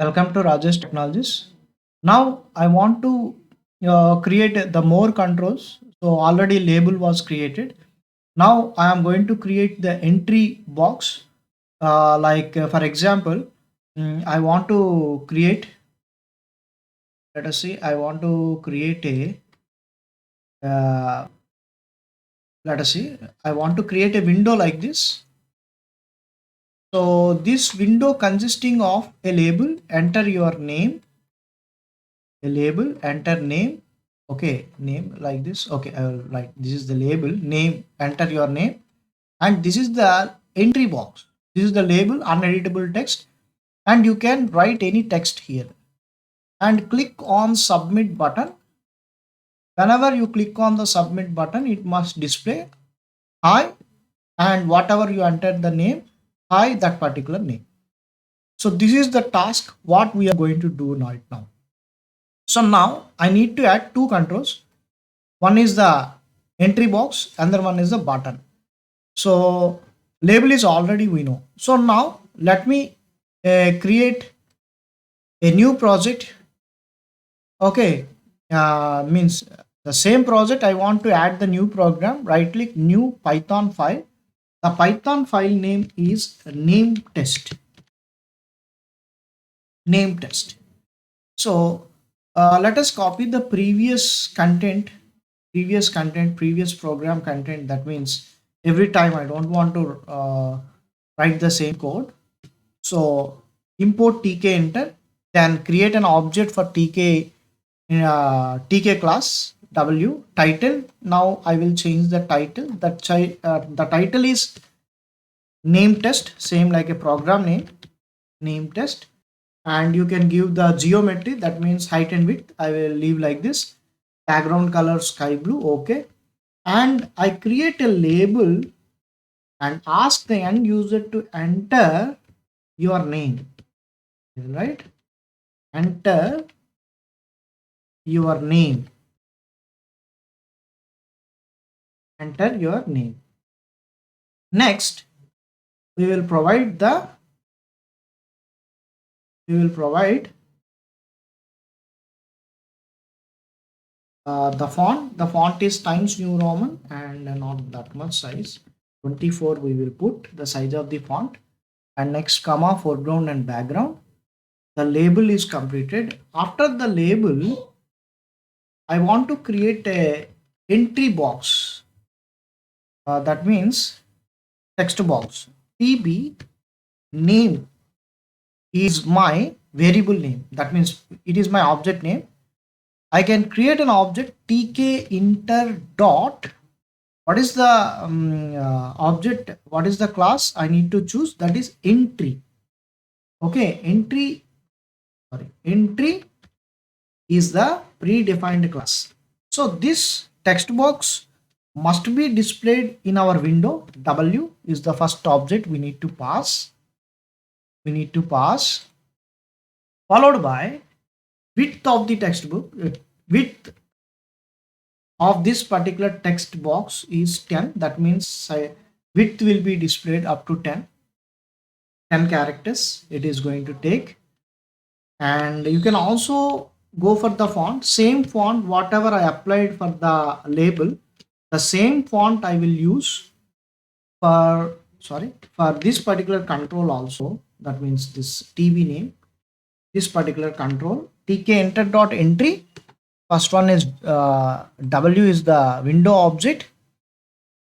Welcome to Rajesh Technologies. Now I want to create the more controls. So already label was created. Now I am going to create the entry box. For example, I want to create. Let us see. I want to create a. Uh, Let us see. I want to create a window like this. So this window consisting of a label. Enter your name. A label. Enter name. Okay, name like this. Okay, I will write this is the label name, enter your name, and this is the entry box. This is the label uneditable text, and you can write any text here and click on submit button. Whenever you click on the submit button, it must display hi, and whatever you enter the name, hi that particular name. So this is the task what we are going to do right now. So now I need to add two controls. One is the entry box, another one is the button. So label is already we know. So now let me create a new project. Okay, means the same project. I want to add the new program. Right click, new Python file. The Python file name is name test. Name test. So let us copy the previous content, previous program content. That means every time I don't want to write the same code. So import tkinter, then create an object for tk class w title. Now I will change the title. The title is name test, same like a program name test, and you can give the geometry, that means height and width. I will leave like this. Background color sky blue. Okay, and I create a label and ask the end user to enter your name, right? Enter your name. Enter your name. Next, we will provide the font. The font is Times New Roman and not that much size. 24 we will put the size of the font, and next comma, foreground and background. The label is completed. After the label, I want to create a entry box. That means text box. TB name is my variable name. That means it is my object name. I can create an object tkinter dot. What is the object? What is the class I need to choose? That is entry. Okay, entry is the predefined class. So this text box must be displayed in our window. W is the first object we need to pass. Followed by width of the textbook. Width of this particular text box is 10. That means width will be displayed up to 10 characters it is going to take. And you can also go for the font, same font whatever I applied for the label, the same font I will use for this particular control also. That means this TB name, this particular control, tkinter.entry. First one is W is the window object.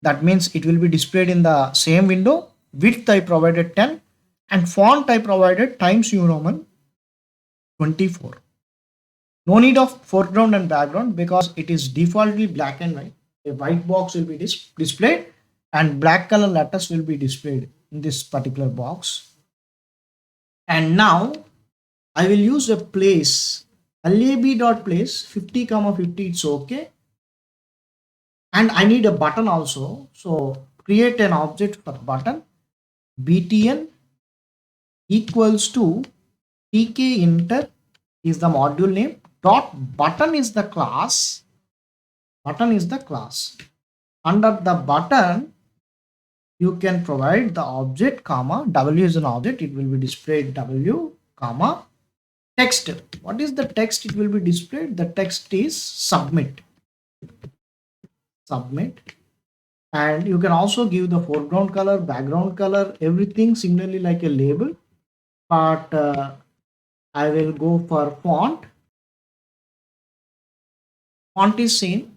That means it will be displayed in the same window. Width I provided 10 and font I provided Times New Roman 24. No need of foreground and background because it is defaultly black and white. A white box will be displayed and black color letters will be displayed in this particular box. And now I will use a place, lab.place 50, 50, it's okay. And I need a button also. So create an object for button. btn equals to tkinter is the module name. Dot button is the class. Button is the class. Under the button, you can provide the object comma w is an object. It will be displayed w comma Text. What is the text it will be displayed? The text is submit. Submit. And you can also give the foreground color, background color, everything similarly like a label. But I will go for font. Font is same.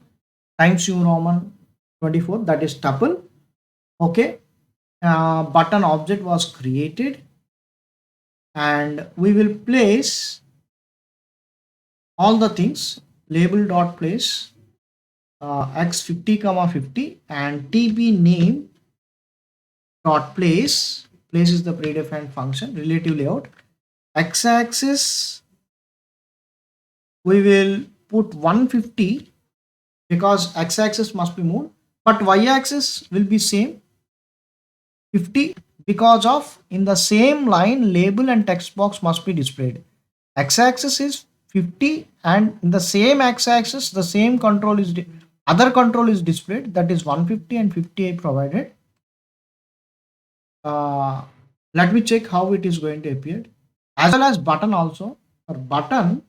Times New Roman 24, that is tuple. Okay. Button object was created, and we will place all the things. Label dot place x 50 comma 50 and tb name dot place. Place is the predefined function. Relative layout. X axis we will put 150 because x axis must be moved, but y axis will be same 50 because of in the same line label and text box must be displayed. X axis is 50 and in the same x axis the same control is other control is displayed, that is 150 and 50 provided. Let me check how it is going to appear. As well as button also. For button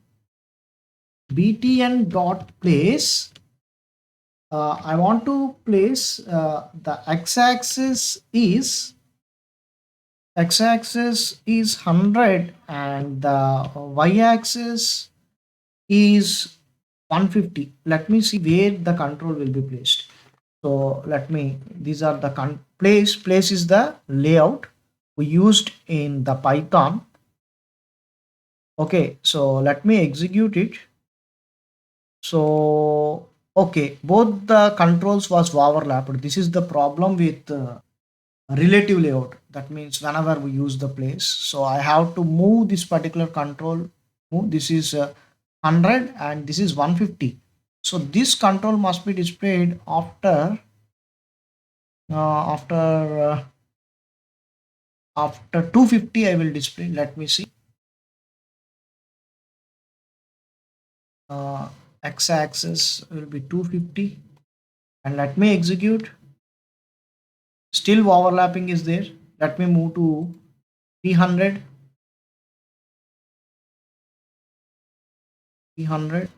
btn dot place, I want to place the x-axis is 100 and the y-axis is 150. Let me see where the control will be placed. So let me, these are the place is the layout we used in the Python. Okay, so let me execute it. So okay, both the controls was overlapped. This is the problem with relative layout. That means whenever we use the place, so I have to move this particular control. Move, this is 100 and this is 150. So this control must be displayed after after after 250. I will display. Let me see. X-axis will be 250 and let me execute. Still overlapping is there. Let me move to 300. 300.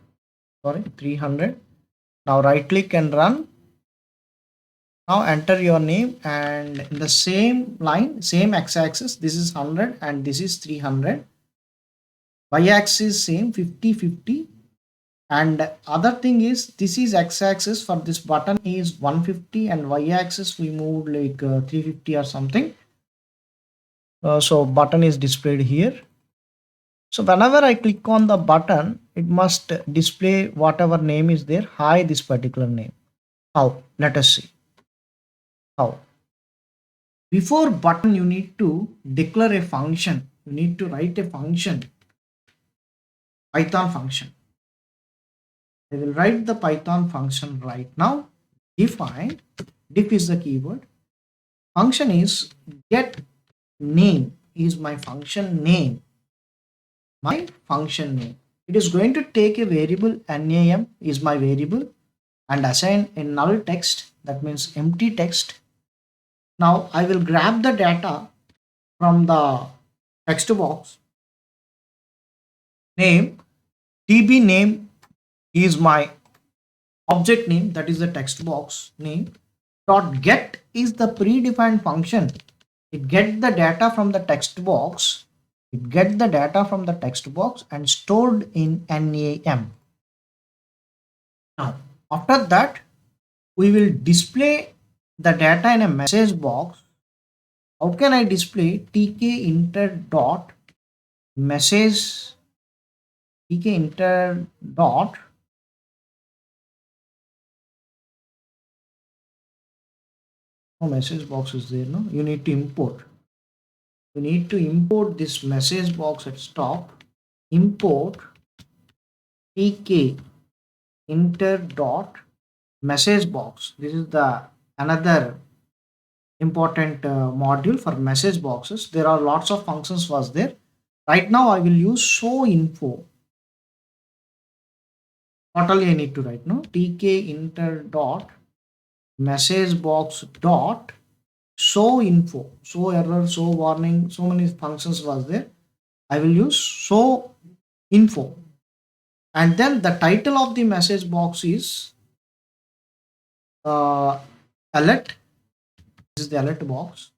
Now right click and run. Now enter your name and in the same line, same x-axis, this is 100 and this is 300. Y-axis same 50 50. And other thing is this is x-axis for this button is 150 and y-axis we moved like 350 or something. So button is displayed here. So whenever I click on the button, it must display whatever name is there. Hi, this particular name. How? Let us see. How? Before button, you need to declare a function. You need to write a function, Python function. I will write the Python function right now. Define. Diff is the keyword. Function is get name is my function name. My function name. It is going to take a variable name is my variable and assign a null text, that means empty text. Now I will grab the data from the text box. Name, tb name is my object name, that is the text box name. Dot get is the predefined function. It get the data from the text box. It get the data from the text box and stored in NAM. Now after that we will display the data in a message box. How can I display tkinter dot message tkinter dot no message box is there, no? You need to import. You need to import this message box at top. Import tkinter dot message box. This is the another important module for message boxes. There are lots of functions was there. Right now I will use show info. Totally I need to write no tkinter dot message box dot show info, show error, show warning, so many functions was there. I will use show info, and then the title of the message box is uh, alert. This is the alert box.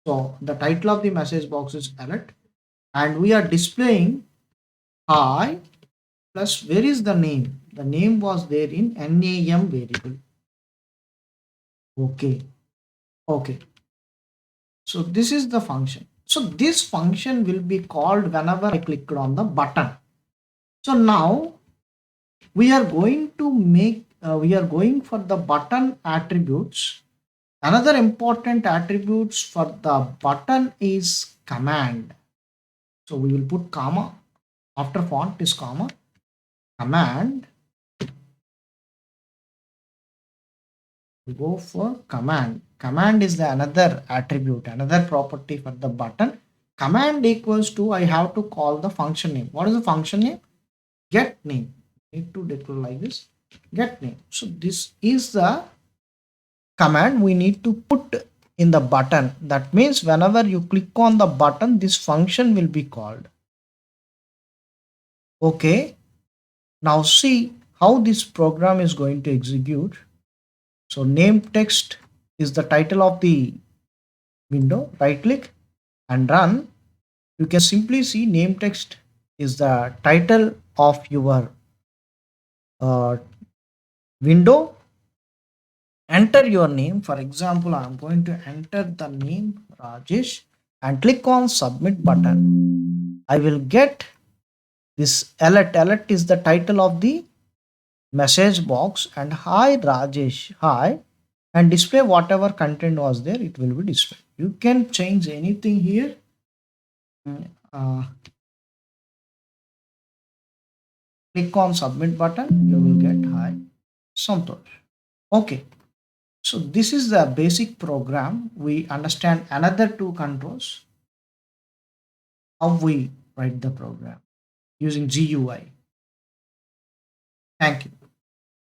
So the title of the message box is alert, and we are displaying hi plus where is the name? The name was there in NAM variable. Okay. Okay. So this is the function. So this function will be called whenever I clicked on the button. So now we are going to make, we are going for the button attributes. Another important attributes for the button is command. So we will put comma after font is comma command. We go for command. Command is the another attribute, another property for the button. Command equals to, I have to call the function name. What is the function name? Get name. Need to declare like this, get name. So this is the command we need to put in the button. That means whenever you click on the button, this function will be called. Okay. Now see how this program is going to execute. So name text is the title of the window. Right click and run. You can simply see name text is the title of your uh, window. Enter your name. For example, I'm going to enter the name Rajesh and click on submit button. I will get this alert. Alert is the title of the message box, and hi Rajesh, hi, and display whatever content was there, it will be displayed. You can change anything here. Uh, Click on submit button, you will get hi Santosh. Okay. So this is the basic program. We understand another two controls, how we write the program using GUI. Thank you.